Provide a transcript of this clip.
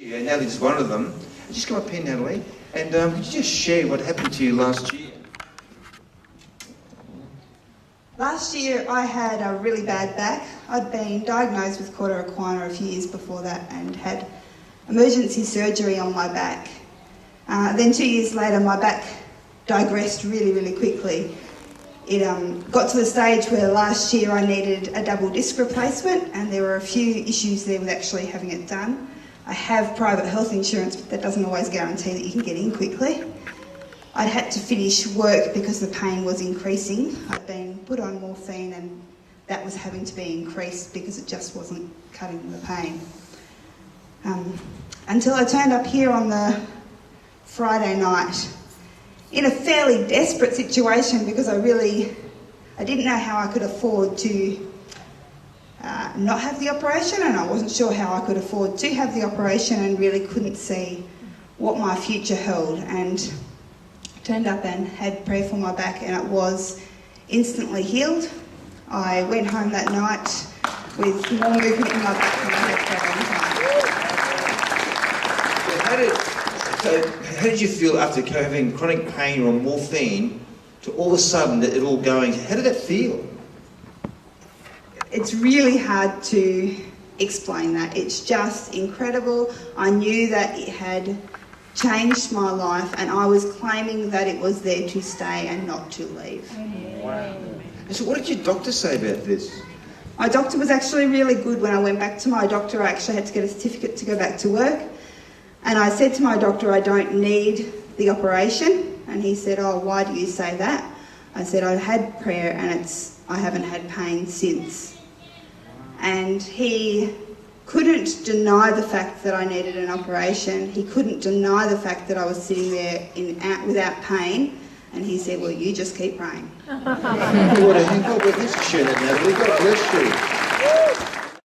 Yeah, Natalie's one of them. Just come up here, Natalie, and could you just share what happened to you last year? Last year I had a really bad back. I'd been diagnosed with cauda equina a few years before that and had emergency surgery on my back. Then 2 years later my back digressed really quickly. It got to the stage where last year I needed a double disc replacement, and there were a few issues there with actually having it done. I have private health insurance, but that doesn't always guarantee that you can get in quickly. I'd had to finish work because the pain was increasing. I'd been put on morphine and that was having to be increased because it just wasn't cutting the pain. Until I turned up here on the Friday night in a fairly desperate situation because I didn't know how I could afford to not have the operation, and I wasn't sure how I could afford to have the operation, and really couldn't see what my future held. And turned up and had prayer for my back, and it was instantly healed. I went home that night with more movement in my back than I had for a long time. So how did you feel after having chronic pain or morphine to all of a sudden it all going? How did that feel? It's really hard to explain that. It's just incredible. I knew that it had changed my life, and I was claiming that it was there to stay and not to leave. Wow. And so what did your doctor say about this? My doctor was actually really good. When I went back to my doctor, I actually had to get a certificate to go back to work. And I said to my doctor, I don't need the operation. And he said, oh, why do you say that? I said, I had prayer and I haven't had pain since. And he couldn't deny the fact that I needed an operation. He couldn't deny the fact that I was sitting there without pain. And he said, well, you just keep praying. What a hell of a share that, Natalie. God bless you.